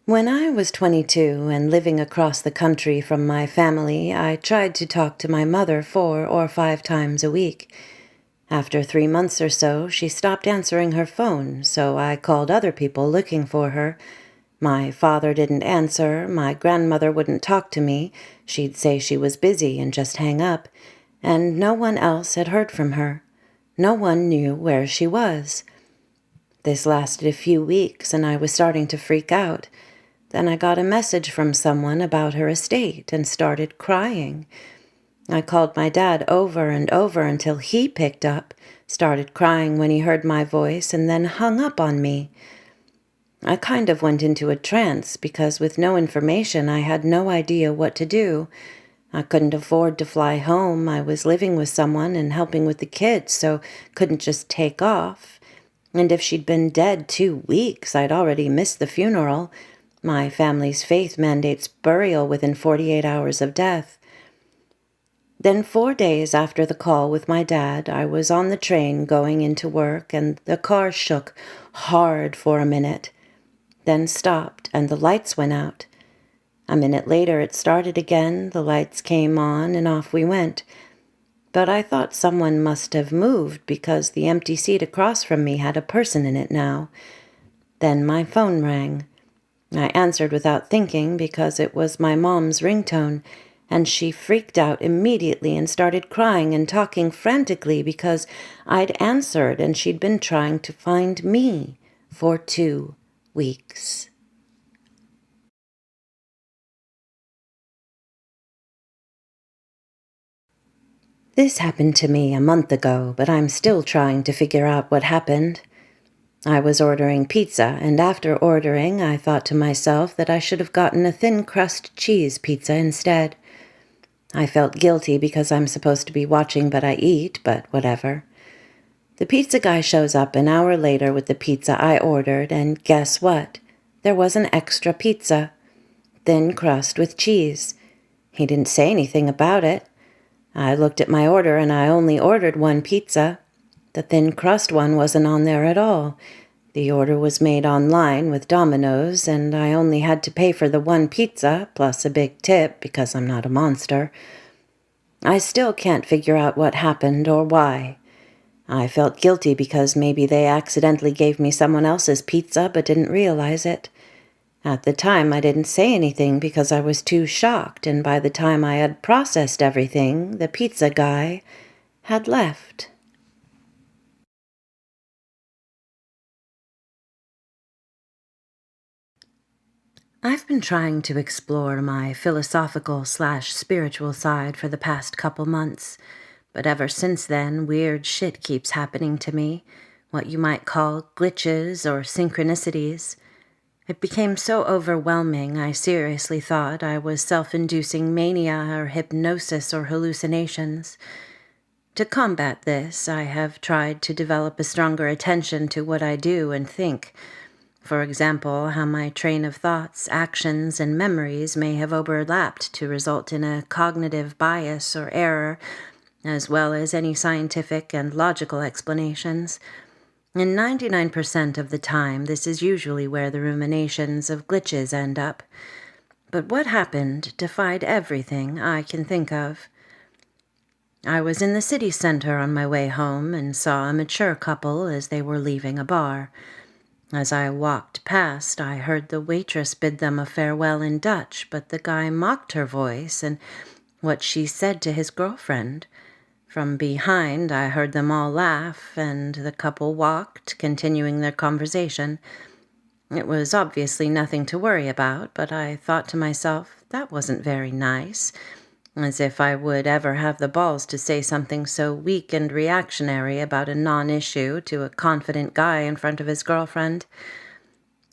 When I was 22 and living across the country from my family, I tried to talk to my mother 4 or 5 times a week. After 3 months or so, she stopped answering her phone, so I called other people looking for her. My father didn't answer, my grandmother wouldn't talk to me, she'd say she was busy and just hang up, and no one else had heard from her. No one knew where she was. This lasted a few weeks, and I was starting to freak out. Then I got a message from someone about her estate and started crying. I called my dad over and over until he picked up, started crying when he heard my voice, and then hung up on me. I kind of went into a trance because with no information I had no idea what to do. I couldn't afford to fly home. I was living with someone and helping with the kids, so couldn't just take off. And if she'd been dead 2 weeks, I'd already missed the funeral. My family's faith mandates burial within 48 hours of death. Then 4 days after the call with my dad, I was on the train going into work, and the car shook hard for a minute, then stopped, and the lights went out. A minute later it started again, the lights came on, and off we went. But I thought someone must have moved because the empty seat across from me had a person in it now. Then my phone rang. I answered without thinking because it was my mom's ringtone, and she freaked out immediately and started crying and talking frantically because I'd answered and she'd been trying to find me for 2 weeks. This happened to me a month ago, but I'm still trying to figure out what happened. I was ordering pizza, and after ordering, I thought to myself that I should have gotten a thin-crust cheese pizza instead. I felt guilty because I'm supposed to be watching but I eat, but whatever. The pizza guy shows up an hour later with the pizza I ordered, and guess what? There was an extra pizza. Thin crust with cheese. He didn't say anything about it. I looked at my order and I only ordered one pizza. The thin crust one wasn't on there at all. The order was made online with Domino's, and I only had to pay for the one pizza, plus a big tip because I'm not a monster. I still can't figure out what happened or why. I felt guilty because maybe they accidentally gave me someone else's pizza but didn't realize it. At the time, I didn't say anything because I was too shocked, and by the time I had processed everything, the pizza guy had left. I've been trying to explore my philosophical/spiritual side for the past couple months, but ever since then, weird shit keeps happening to me, what you might call glitches or synchronicities. It became so overwhelming I seriously thought I was self-inducing mania or hypnosis or hallucinations. To combat this, I have tried to develop a stronger attention to what I do and think. For example, how my train of thoughts, actions, and memories may have overlapped to result in a cognitive bias or error, as well as any scientific and logical explanations. And 99% of the time, this is usually where the ruminations of glitches end up. But what happened defied everything I can think of. I was in the city center on my way home and saw a mature couple as they were leaving a bar. As I walked past, I heard the waitress bid them a farewell in Dutch, but the guy mocked her voice and what she said to his girlfriend. From behind, I heard them all laugh, and the couple walked, continuing their conversation. It was obviously nothing to worry about, but I thought to myself, that wasn't very nice, as if I would ever have the balls to say something so weak and reactionary about a non-issue to a confident guy in front of his girlfriend.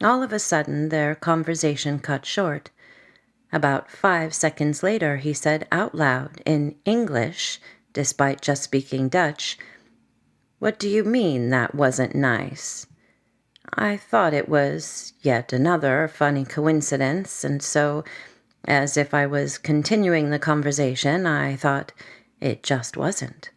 All of a sudden, their conversation cut short. About 5 seconds later, he said out loud, in English, despite just speaking Dutch, "What do you mean that wasn't nice?" I thought it was yet another funny coincidence, and so, as if I was continuing the conversation, I thought, it just wasn't.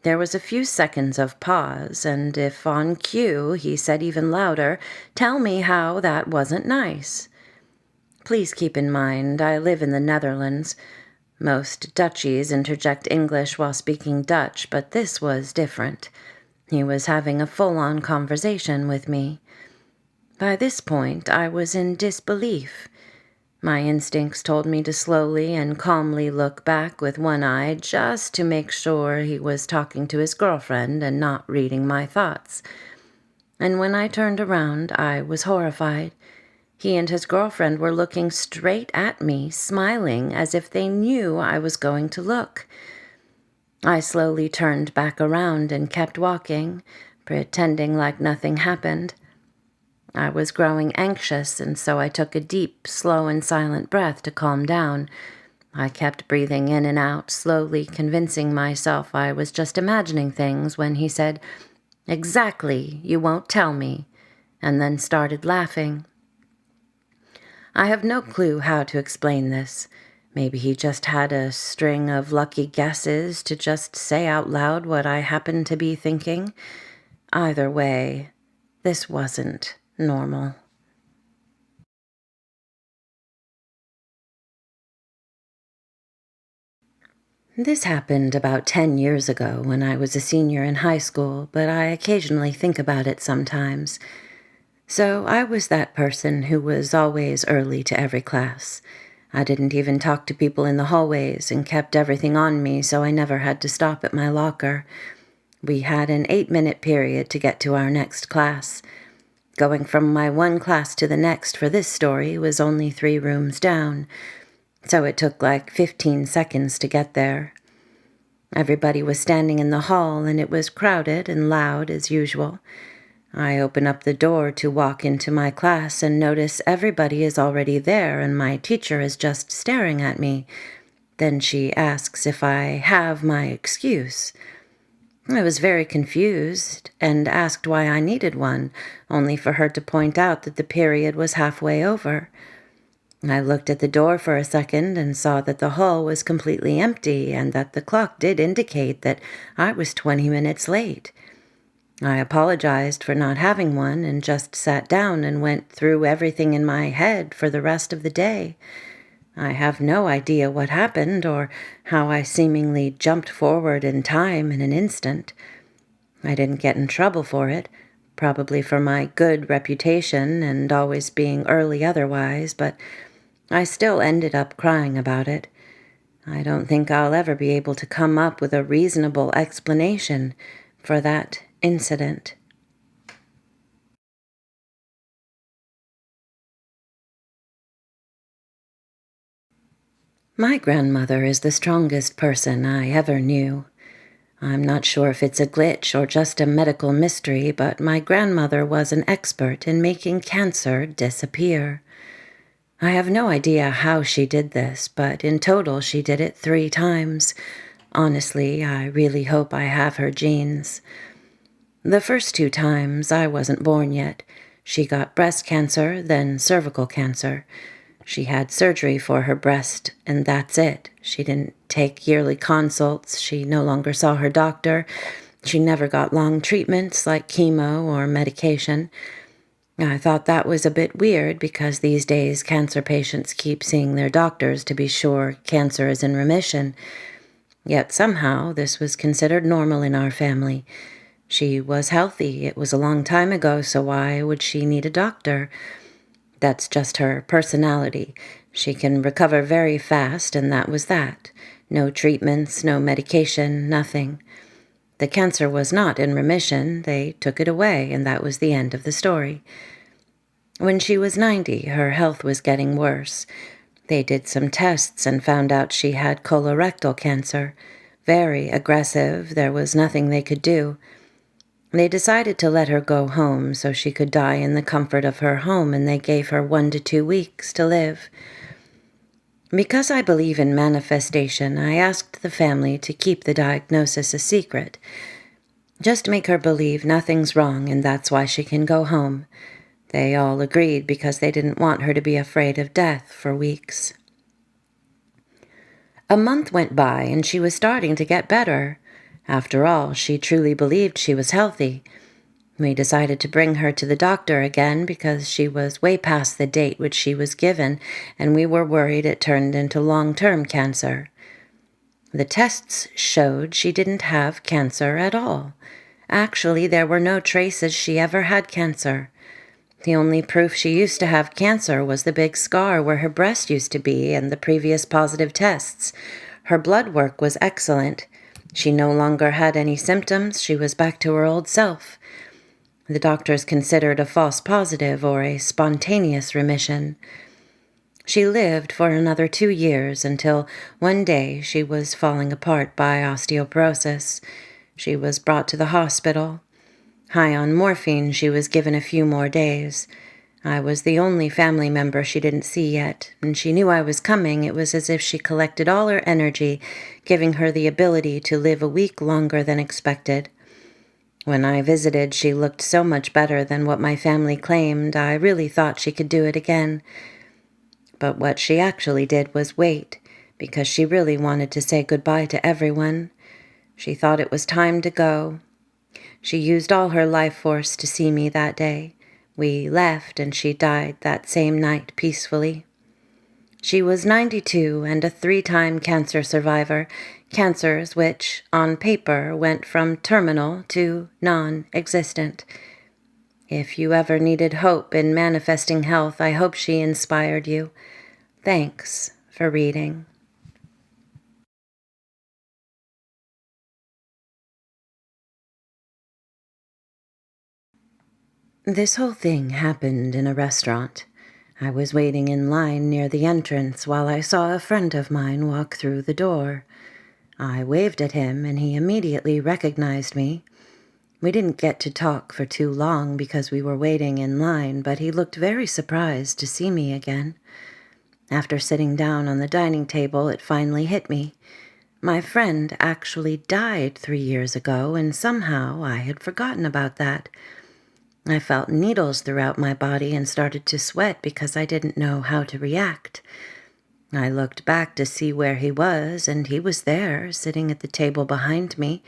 There was a few seconds of pause, and if on cue he said even louder, "Tell me how that wasn't nice." Please keep in mind I live in the Netherlands. Most Dutchies interject English while speaking Dutch, but this was different. He was having a full-on conversation with me. By this point, I was in disbelief. My instincts told me to slowly and calmly look back with one eye just to make sure he was talking to his girlfriend and not reading my thoughts. And when I turned around, I was horrified. He and his girlfriend were looking straight at me, smiling as if they knew I was going to look. I slowly turned back around and kept walking, pretending like nothing happened. I was growing anxious, and so I took a deep, slow, and silent breath to calm down. I kept breathing in and out, slowly convincing myself I was just imagining things when he said, "Exactly, you won't tell me," and then started laughing. I have no clue how to explain this. Maybe he just had a string of lucky guesses to just say out loud what I happened to be thinking. Either way, this wasn't normal. This happened about 10 years ago when I was a senior in high school, but I occasionally think about it sometimes. So I was that person who was always early to every class. I didn't even talk to people in the hallways and kept everything on me so I never had to stop at my locker. We had an 8-minute period to get to our next class. Going from my one class to the next for this story was only 3 rooms down, so it took like 15 seconds to get there. Everybody was standing in the hall, and it was crowded and loud as usual. I open up the door to walk into my class and notice everybody is already there and my teacher is just staring at me. Then she asks if I have my excuse. I was very confused and asked why I needed one, only for her to point out that the period was halfway over. I looked at the door for a second and saw that the hall was completely empty and that the clock did indicate that I was 20 minutes late. I apologized for not having one and just sat down and went through everything in my head for the rest of the day. I have no idea what happened or how I seemingly jumped forward in time in an instant. I didn't get in trouble for it, probably for my good reputation and always being early otherwise, but I still ended up crying about it. I don't think I'll ever be able to come up with a reasonable explanation for that incident. My grandmother is the strongest person I ever knew. I'm not sure if it's a glitch or just a medical mystery, but my grandmother was an expert in making cancer disappear. I have no idea how she did this, but in total she did it 3 times. Honestly, I really hope I have her genes. The first 2 times, I wasn't born yet. She got breast cancer, then cervical cancer. She had surgery for her breast, and that's it. She didn't take yearly consults. She no longer saw her doctor. She never got long treatments like chemo or medication. I thought that was a bit weird because these days cancer patients keep seeing their doctors to be sure cancer is in remission. Yet somehow this was considered normal in our family. She was healthy. It was a long time ago, so why would she need a doctor? That's just her personality. She can recover very fast, and that was that. No treatments, no medication, nothing. The cancer was not in remission. They took it away, and that was the end of the story. When she was 90, her health was getting worse. They did some tests and found out she had colorectal cancer. Very aggressive. There was nothing they could do. They decided to let her go home so she could die in the comfort of her home, and they gave her 1 to 2 weeks to live. Because I believe in manifestation, I asked the family to keep the diagnosis a secret. Just make her believe nothing's wrong and that's why she can go home. They all agreed because they didn't want her to be afraid of death for weeks. A month went by and she was starting to get better. After all, she truly believed she was healthy. We decided to bring her to the doctor again because she was way past the date which she was given, and we were worried it turned into long-term cancer. The tests showed she didn't have cancer at all. Actually, there were no traces she ever had cancer. The only proof she used to have cancer was the big scar where her breast used to be and the previous positive tests. Her blood work was excellent. She no longer had any symptoms. She was back to her old self. The doctors considered a false positive or a spontaneous remission. She lived for another 2 years until one day she was falling apart by osteoporosis. She was brought to the hospital. High on morphine, she was given a few more days. I was the only family member she didn't see yet, and she knew I was coming. It was as if she collected all her energy, giving her the ability to live a week longer than expected. When I visited, she looked so much better than what my family claimed. I really thought she could do it again. But what she actually did was wait, because she really wanted to say goodbye to everyone. She thought it was time to go. She used all her life force to see me that day. We left, and she died that same night peacefully. She was 92 and a 3-time cancer survivor, cancers which, on paper, went from terminal to non-existent. If you ever needed hope in manifesting health, I hope she inspired you. Thanks for reading. This whole thing happened in a restaurant. I was waiting in line near the entrance while I saw a friend of mine walk through the door. I waved at him, and he immediately recognized me. We didn't get to talk for too long because we were waiting in line, but he looked very surprised to see me again. After sitting down on the dining table, it finally hit me. My friend actually died 3 years ago, and somehow I had forgotten about that. I felt needles throughout my body and started to sweat because I didn't know how to react. I looked back to see where he was, and he was there, sitting at the table behind me.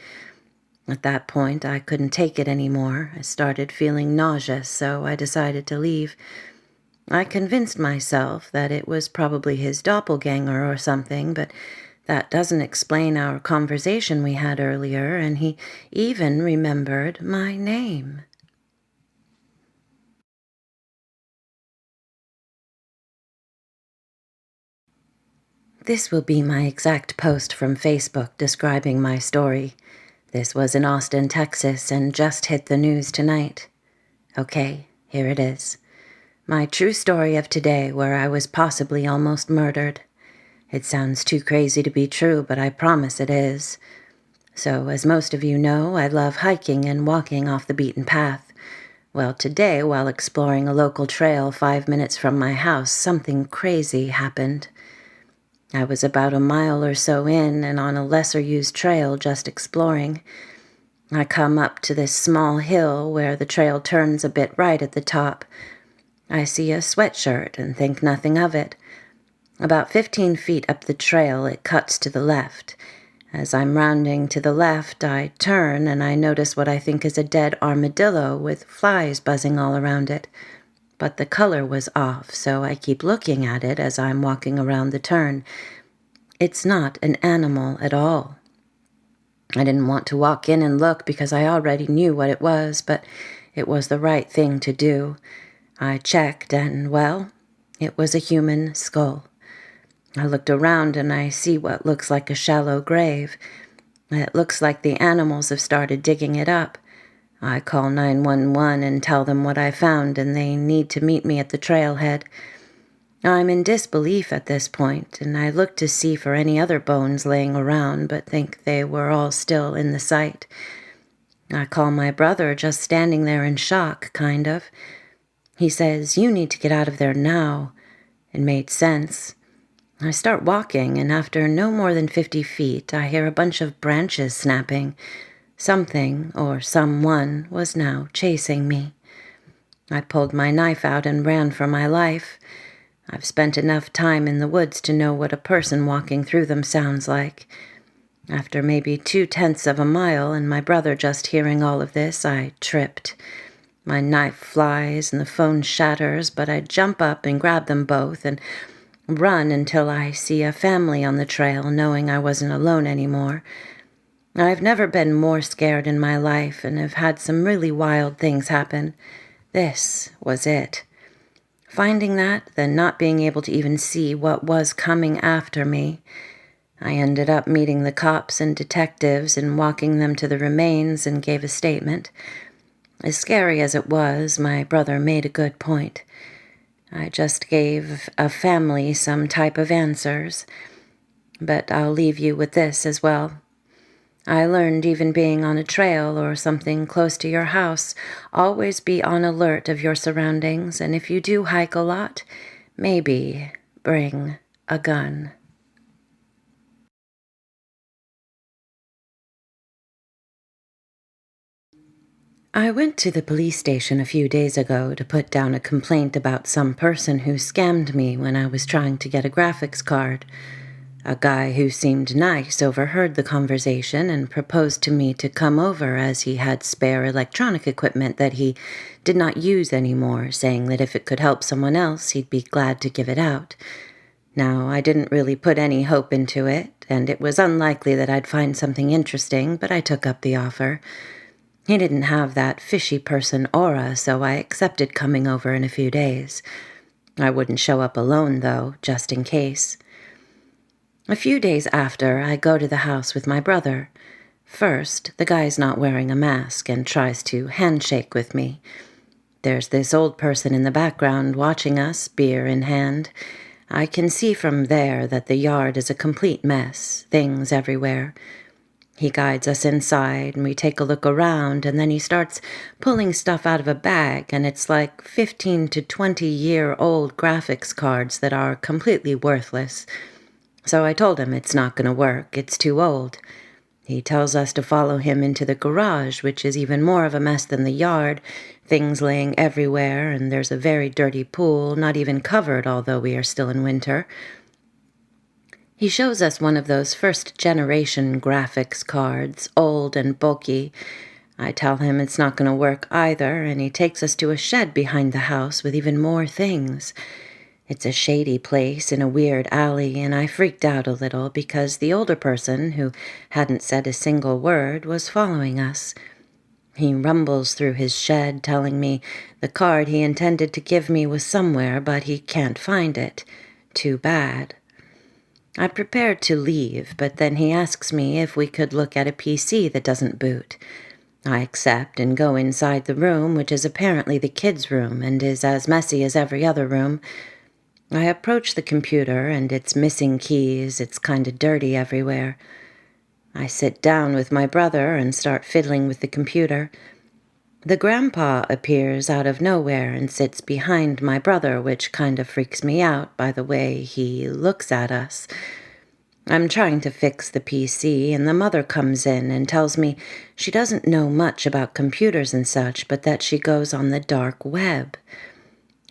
At that point, I couldn't take it anymore. I started feeling nauseous, so I decided to leave. I convinced myself that it was probably his doppelganger or something, but that doesn't explain our conversation we had earlier, and he even remembered my name. This will be my exact post from Facebook describing my story. This was in Austin, Texas, and just hit the news tonight. Okay, here it is. My true story of today, where I was possibly almost murdered. It sounds too crazy to be true, but I promise it is. So, as most of you know, I love hiking and walking off the beaten path. Well, today, while exploring a local trail 5 minutes from my house, something crazy happened. I was about a mile or so in and on a lesser-used trail just exploring. I come up to this small hill where the trail turns a bit right at the top. I see a sweatshirt and think nothing of it. About 15 feet up the trail, it cuts to the left. As I'm rounding to the left, I turn and I notice what I think is a dead armadillo with flies buzzing all around it. But the color was off, so I keep looking at it as I'm walking around the turn. It's not an animal at all. I didn't want to walk in and look because I already knew what it was, but it was the right thing to do. I checked and, well, it was a human skull. I looked around and I see what looks like a shallow grave. It looks like the animals have started digging it up. I call 911 and tell them what I found, and they need to meet me at the trailhead. I'm in disbelief at this point, and I look to see for any other bones laying around, but think they were all still in the site. I call my brother, just standing there in shock, kind of. He says, "You need to get out of there now." It made sense. I start walking, and after no more than 50 feet, I hear a bunch of branches snapping. Something, or someone, was now chasing me. I pulled my knife out and ran for my life. I've spent enough time in the woods to know what a person walking through them sounds like. After maybe 2/10 of a mile and my brother just hearing all of this, I tripped. My knife flies and the phone shatters, but I jump up and grab them both and run until I see a family on the trail, knowing I wasn't alone anymore. I've never been more scared in my life and have had some really wild things happen. This was it. Finding that, then not being able to even see what was coming after me. I ended up meeting the cops and detectives and walking them to the remains and gave a statement. As scary as it was, my brother made a good point. I just gave a family some type of answers. But I'll leave you with this as well. I learned even being on a trail or something close to your house, always be on alert of your surroundings, and if you do hike a lot, maybe bring a gun. I went to the police station a few days ago to put down a complaint about some person who scammed me when I was trying to get a graphics card. A guy who seemed nice overheard the conversation and proposed to me to come over as he had spare electronic equipment that he did not use anymore, saying that if it could help someone else, he'd be glad to give it out. Now, I didn't really put any hope into it, and it was unlikely that I'd find something interesting, but I took up the offer. He didn't have that fishy person aura, so I accepted coming over in a few days. I wouldn't show up alone, though, just in case. A few days after, I go to the house with my brother. First, the guy's not wearing a mask and tries to handshake with me. There's this old person in the background watching us, beer in hand. I can see from there that the yard is a complete mess, things everywhere. He guides us inside, and we take a look around, and then he starts pulling stuff out of a bag, and it's like 15 to 20-year-old graphics cards that are completely worthless. So I told him it's not going to work, it's too old. He tells us to follow him into the garage, which is even more of a mess than the yard, things laying everywhere, and there's a very dirty pool, not even covered, although we are still in winter. He shows us one of those first-generation graphics cards, old and bulky. I tell him it's not going to work either, and he takes us to a shed behind the house with even more things. It's a shady place in a weird alley, and I freaked out a little because the older person, who hadn't said a single word, was following us. He rumbles through his shed, telling me the card he intended to give me was somewhere, but he can't find it. Too bad. I prepared to leave, but then he asks me if we could look at a PC that doesn't boot. I accept and go inside the room, which is apparently the kids' room and is as messy as every other room. I approach the computer, and it's missing keys, it's kind of dirty everywhere. I sit down with my brother and start fiddling with the computer. The grandpa appears out of nowhere and sits behind my brother, which kind of freaks me out by the way he looks at us. I'm trying to fix the PC, and the mother comes in and tells me she doesn't know much about computers and such, but that she goes on the dark web.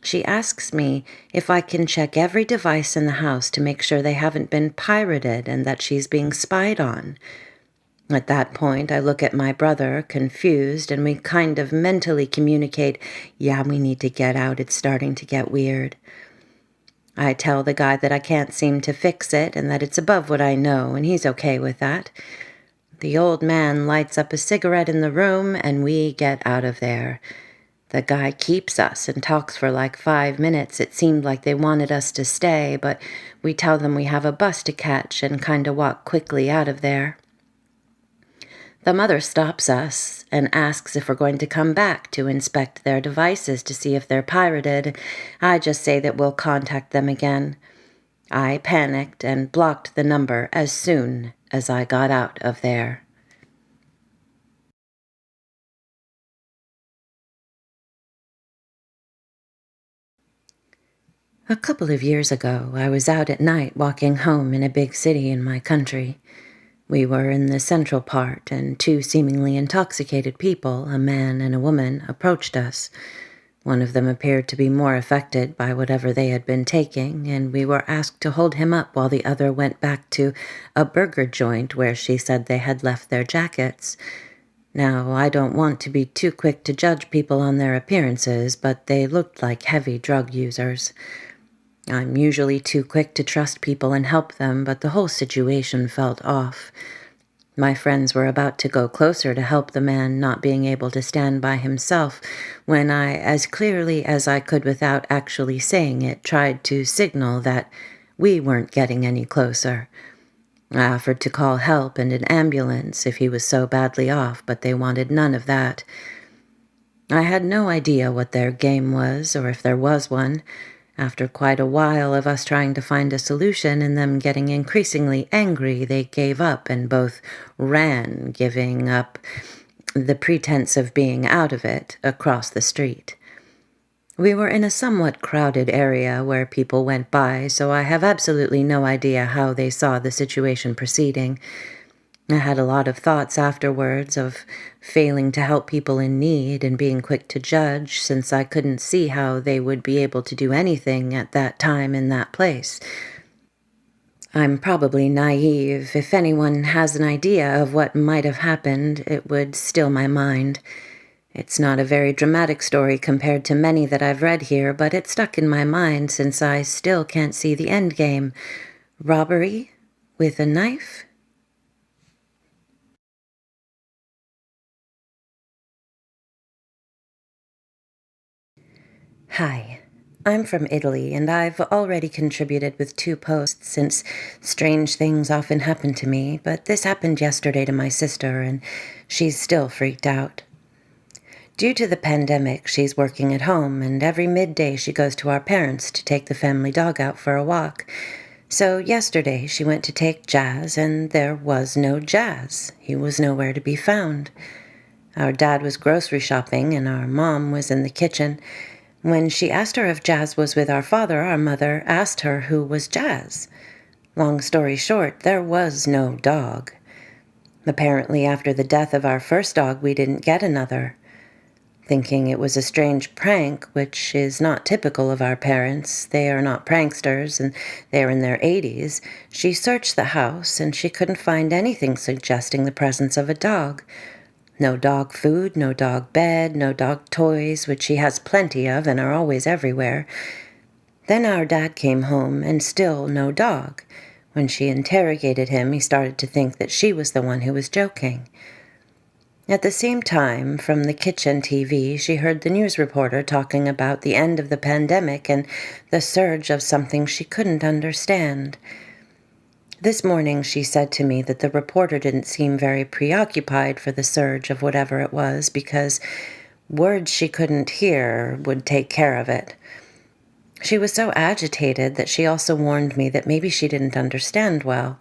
She asks me if I can check every device in the house to make sure they haven't been pirated and that she's being spied on. At that point, I look at my brother, confused, and we kind of mentally communicate, yeah, we need to get out, it's starting to get weird. I tell the guy that I can't seem to fix it and that it's above what I know, and he's okay with that. The old man lights up a cigarette in the room, and we get out of there. The guy keeps us and talks for like 5 minutes. It seemed like they wanted us to stay, but we tell them we have a bus to catch and kind of walk quickly out of there. The mother stops us and asks if we're going to come back to inspect their devices to see if they're pirated. I just say that we'll contact them again. I panicked and blocked the number as soon as I got out of there. A couple of years ago, I was out at night walking home in a big city in my country. We were in the central part, and two seemingly intoxicated people, a man and a woman, approached us. One of them appeared to be more affected by whatever they had been taking, and we were asked to hold him up while the other went back to a burger joint where she said they had left their jackets. Now, I don't want to be too quick to judge people on their appearances, but they looked like heavy drug users. I'm usually too quick to trust people and help them, but the whole situation felt off. My friends were about to go closer to help the man not being able to stand by himself when I, as clearly as I could without actually saying it, tried to signal that we weren't getting any closer. I offered to call help and an ambulance if he was so badly off, but they wanted none of that. I had no idea what their game was, or if there was one. After quite a while of us trying to find a solution and them getting increasingly angry, they gave up and both ran, giving up the pretense of being out of it across the street. We were in a somewhat crowded area where people went by, so I have absolutely no idea how they saw the situation proceeding. I had a lot of thoughts afterwards of failing to help people in need and being quick to judge, since I couldn't see how they would be able to do anything at that time in that place. I'm probably naive. If anyone has an idea of what might have happened, it would still my mind. It's not a very dramatic story compared to many that I've read here, but it stuck in my mind since I still can't see the end game. Robbery? With a knife? Hi, I'm from Italy, and I've already contributed with 2 posts since strange things often happen to me, but this happened yesterday to my sister, and she's still freaked out. Due to the pandemic, she's working at home, and every midday she goes to our parents' to take the family dog out for a walk. So yesterday she went to take Jazz, and there was no Jazz. He was nowhere to be found. Our dad was grocery shopping, and our mom was in the kitchen. When she asked her if Jazz was with our father, our mother asked her who was Jazz. Long story short, there was no dog. Apparently, after the death of our first dog, we didn't get another. Thinking it was a strange prank, which is not typical of our parents, they are not pranksters and they are in their 80s, she searched the house and she couldn't find anything suggesting the presence of a dog. No dog food, no dog bed, no dog toys, which she has plenty of and are always everywhere. Then our dad came home and still no dog. When she interrogated him, he started to think that she was the one who was joking. At the same time, from the kitchen TV, she heard the news reporter talking about the end of the pandemic and the surge of something she couldn't understand. This morning she said to me that the reporter didn't seem very preoccupied for the surge of whatever it was because words she couldn't hear would take care of it. She was so agitated that she also warned me that maybe she didn't understand well.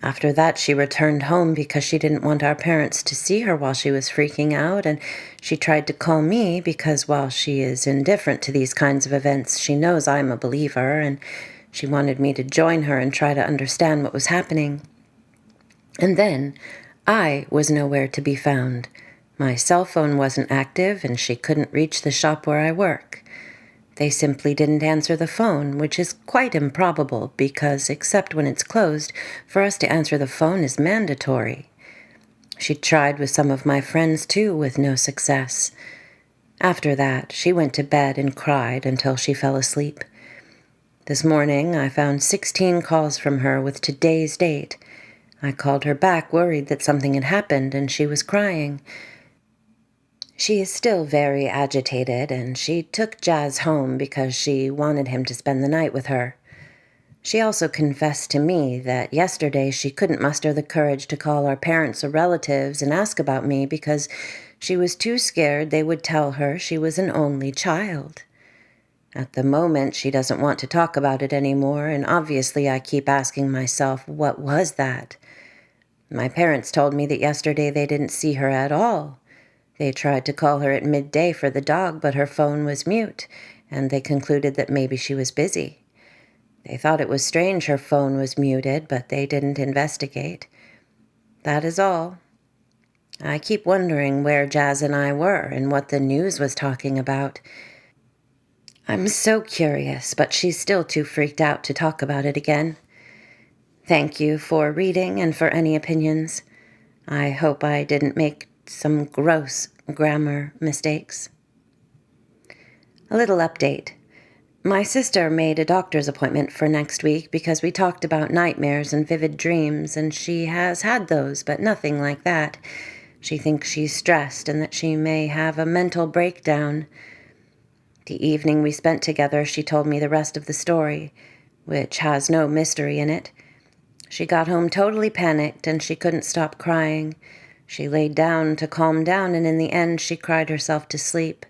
After that, she returned home because she didn't want our parents to see her while she was freaking out, and she tried to call me because while she is indifferent to these kinds of events, she knows I'm a believer, and she wanted me to join her and try to understand what was happening. And then, I was nowhere to be found. My cell phone wasn't active, and she couldn't reach the shop where I work. They simply didn't answer the phone, which is quite improbable because, except when it's closed, for us to answer the phone is mandatory. She tried with some of my friends, too, with no success. After that, she went to bed and cried until she fell asleep. This morning, I found 16 calls from her with today's date. I called her back, worried that something had happened, and she was crying. She is still very agitated, and she took Jazz home because she wanted him to spend the night with her. She also confessed to me that yesterday she couldn't muster the courage to call our parents or relatives and ask about me because she was too scared they would tell her she was an only child. At the moment, she doesn't want to talk about it anymore, and obviously I keep asking myself, what was that? My parents told me that yesterday they didn't see her at all. They tried to call her at midday for the dog, but her phone was mute, and they concluded that maybe she was busy. They thought it was strange her phone was muted, but they didn't investigate. That is all. I keep wondering where Jazz and I were and what the news was talking about. I'm so curious, but she's still too freaked out to talk about it again. Thank you for reading and for any opinions. I hope I didn't make some gross grammar mistakes. A little update. My sister made a doctor's appointment for next week because we talked about nightmares and vivid dreams, and she has had those, but nothing like that. She thinks she's stressed and that she may have a mental breakdown. The evening we spent together, she told me the rest of the story, which has no mystery in it. She got home totally panicked and she couldn't stop crying. She laid down to calm down, and in the end she cried herself to sleep.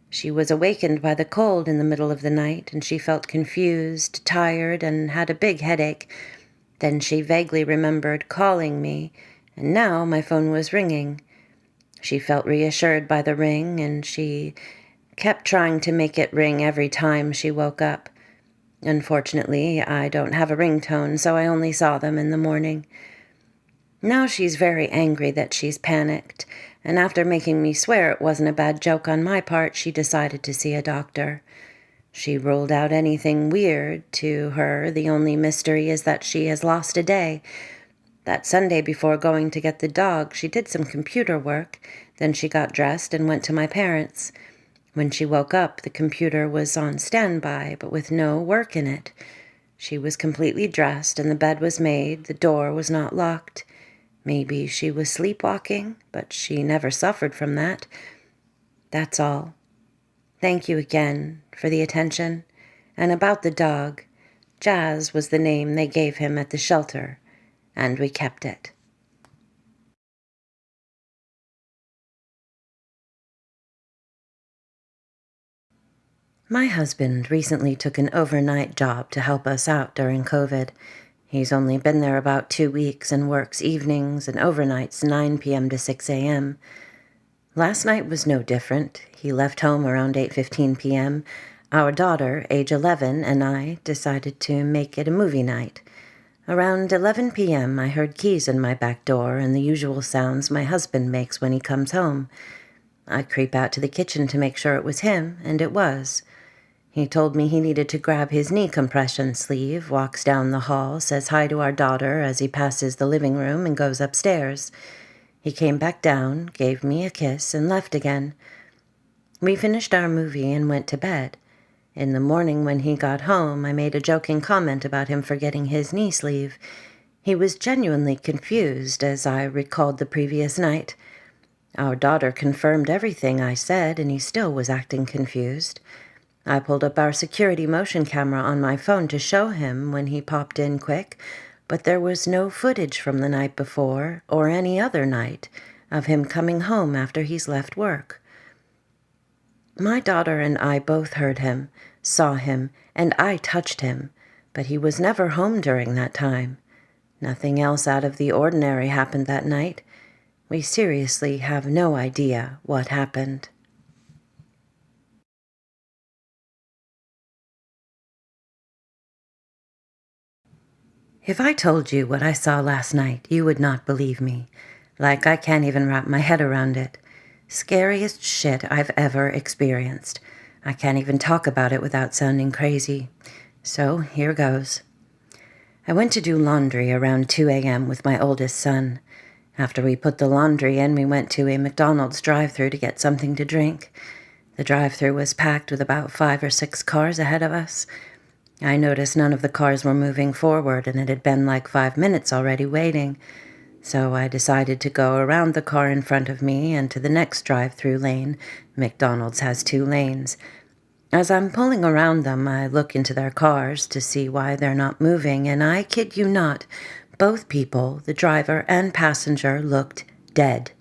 She was awakened by the cold in the middle of the night, and she felt confused, tired, and had a big headache. Then she vaguely remembered calling me, and now my phone was ringing. She felt reassured by the ring, and she kept trying to make it ring every time she woke up. Unfortunately, I don't have a ringtone, so I only saw them in the morning. Now she's very angry that she's panicked, and after making me swear it wasn't a bad joke on my part, she decided to see a doctor. She ruled out anything weird. To her, the only mystery is that she has lost a day. That Sunday before going to get the dog, she did some computer work. Then she got dressed and went to my parents'. When she woke up, the computer was on standby, but with no work in it. She was completely dressed, and the bed was made. The door was not locked. Maybe she was sleepwalking, but she never suffered from that. That's all. Thank you again for the attention. And about the dog, Jazz was the name they gave him at the shelter, and we kept it. My husband recently took an overnight job to help us out during COVID. He's only been there about 2 weeks and works evenings and overnights 9 p.m. to 6 a.m. Last night was no different. He left home around 8:15 p.m. Our daughter, age 11, and I decided to make it a movie night. Around 11 p.m., I heard keys in my back door and the usual sounds my husband makes when he comes home. I creep out to the kitchen to make sure it was him, and it was. He told me he needed to grab his knee compression sleeve, walks down the hall, says hi to our daughter as he passes the living room, and goes upstairs. He came back down, gave me a kiss, and left again. We finished our movie and went to bed. In the morning when he got home, I made a joking comment about him forgetting his knee sleeve. He was genuinely confused as I recalled the previous night. Our daughter confirmed everything I said, and he still was acting confused. I pulled up our security motion camera on my phone to show him when he popped in quick, but there was no footage from the night before or any other night of him coming home after he's left work. My daughter and I both heard him, saw him, and I touched him, but he was never home during that time. Nothing else out of the ordinary happened that night. We seriously have no idea what happened. If I told you what I saw last night, you would not believe me. Like I can't even wrap my head around it. Scariest shit I've ever experienced. I can't even talk about it without sounding crazy. So here goes. I went to do laundry around 2 a.m. with my oldest son. After we put the laundry in, we went to a McDonald's drive-thru to get something to drink. The drive-thru was packed with about 5 or 6 cars ahead of us. I noticed none of the cars were moving forward, and it had been like 5 minutes already waiting. So I decided to go around the car in front of me and to the next drive-thru lane. McDonald's has 2 lanes. As I'm pulling around them, I look into their cars to see why they're not moving, and I kid you not, both people, the driver and passenger, looked dead.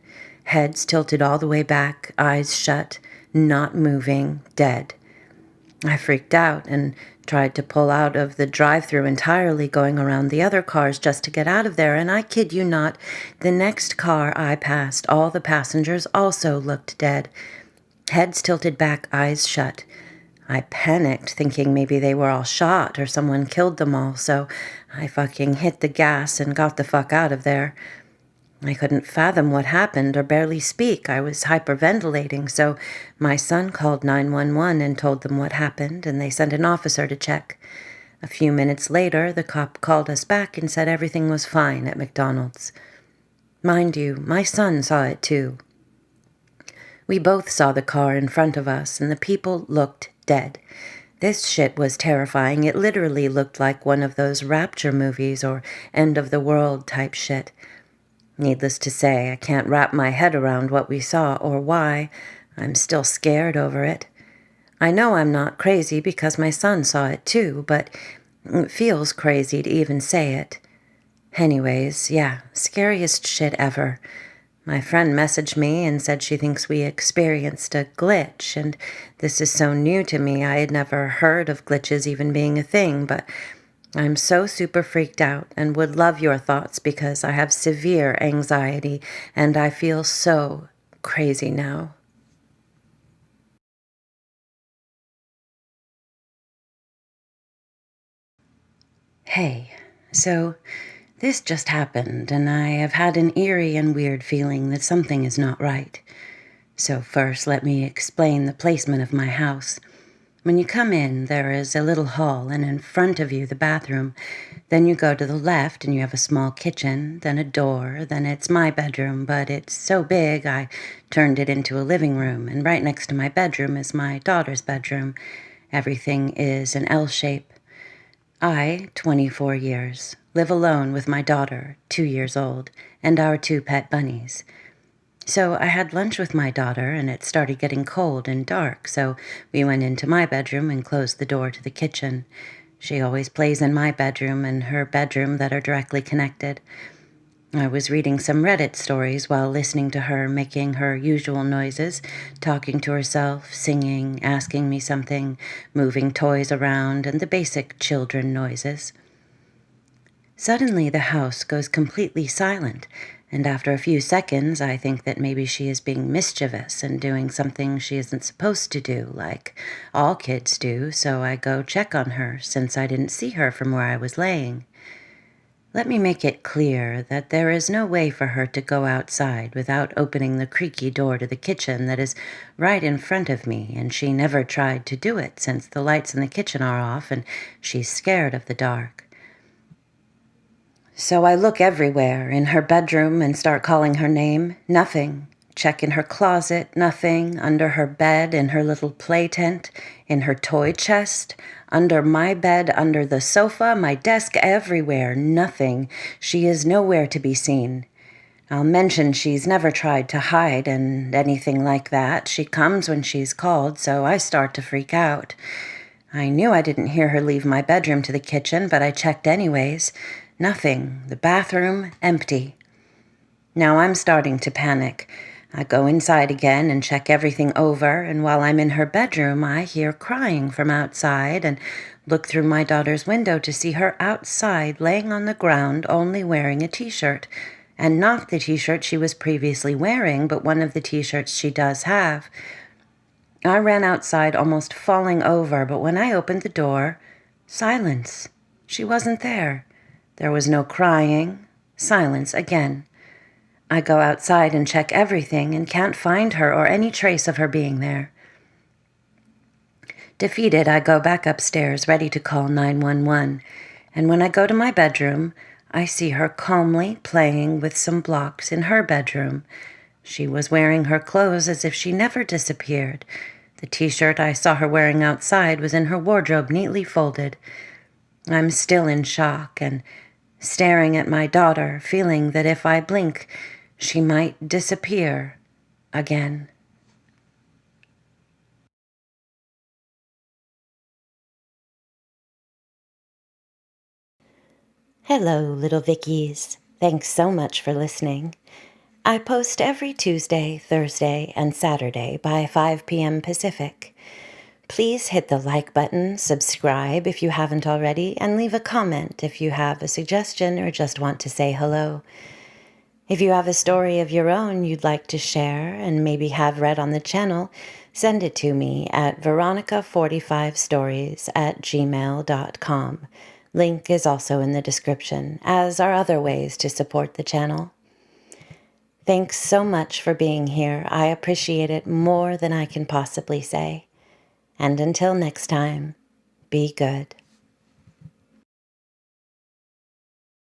Heads tilted all the way back, eyes shut, not moving, dead. I freaked out and tried to pull out of the drive-thru entirely, going around the other cars just to get out of there, and I kid you not, the next car I passed, all the passengers also looked dead. Heads tilted back, eyes shut. I panicked, thinking maybe they were all shot or someone killed them all, so I fucking hit the gas and got the fuck out of there. I couldn't fathom what happened or barely speak. I was hyperventilating, so my son called 911 and told them what happened, and they sent an officer to check. A few minutes later, the cop called us back and said everything was fine at McDonald's. Mind you, my son saw it too. We both saw the car in front of us, and the people looked dead. This shit was terrifying. It literally looked like one of those rapture movies or end-of-the-world type shit. Needless to say, I can't wrap my head around what we saw or why. I'm still scared over it. I know I'm not crazy because my son saw it too, but it feels crazy to even say it. Anyways, yeah, scariest shit ever. My friend messaged me and said she thinks we experienced a glitch, and this is so new to me. I had never heard of glitches even being a thing, but I'm so super freaked out and would love your thoughts because I have severe anxiety and I feel so crazy now. Hey, so this just happened and I have had an eerie and weird feeling that something is not right. So first, let me explain the placement of my house. When you come in, there is a little hall, and in front of you, the bathroom. Then you go to the left, and you have a small kitchen, then a door, then it's my bedroom, but it's so big I turned it into a living room, and right next to my bedroom is my daughter's bedroom. Everything is an L shape. I, 24 years, live alone with my daughter, 2 years old, and our 2 pet bunnies. So I had lunch with my daughter, and it started getting cold and dark, so we went into my bedroom and closed the door to the kitchen. She always plays in my bedroom and her bedroom that are directly connected. I was reading some Reddit stories while listening to her making her usual noises, talking to herself, singing, asking me something, moving toys around, and the basic children noises. Suddenly the house goes completely silent, and after a few seconds I think that maybe she is being mischievous and doing something she isn't supposed to do, like all kids do, so I go check on her since I didn't see her from where I was laying. Let me make it clear that there is no way for her to go outside without opening the creaky door to the kitchen that is right in front of me, and she never tried to do it since the lights in the kitchen are off and she's scared of the dark. So I look everywhere, in her bedroom, and start calling her name. Nothing. Check in her closet. Nothing. Under her bed, in her little play tent, in her toy chest, under my bed, under the sofa, my desk, everywhere. Nothing. She is nowhere to be seen. I'll mention she's never tried to hide and anything like that. She comes when she's called, so I start to freak out. I knew I didn't hear her leave my bedroom to the kitchen, but I checked anyways. Nothing. The bathroom, empty. Now I'm starting to panic. I go inside again and check everything over, and while I'm in her bedroom, I hear crying from outside and look through my daughter's window to see her outside laying on the ground only wearing a t-shirt, and not the t-shirt she was previously wearing, but one of the t-shirts she does have. I ran outside almost falling over, but when I opened the door, silence. She wasn't there. There was no crying. Silence again. I go outside and check everything and can't find her or any trace of her being there. Defeated, I go back upstairs, ready to call 911, and when I go to my bedroom, I see her calmly playing with some blocks in her bedroom. She was wearing her clothes as if she never disappeared. The t-shirt I saw her wearing outside was in her wardrobe, neatly folded. I'm still in shock and staring at my daughter, feeling that if I blink, she might disappear again. Hello, little Vickies. Thanks so much for listening. I post every Tuesday, Thursday, and Saturday by 5 p.m. Pacific. Please hit the like button, subscribe if you haven't already, and leave a comment if you have a suggestion or just want to say hello. If you have a story of your own you'd like to share and maybe have read on the channel, send it to me at veronica45stories@gmail.com. Link is also in the description, as are other ways to support the channel. Thanks so much for being here. I appreciate it more than I can possibly say. And until next time, be good.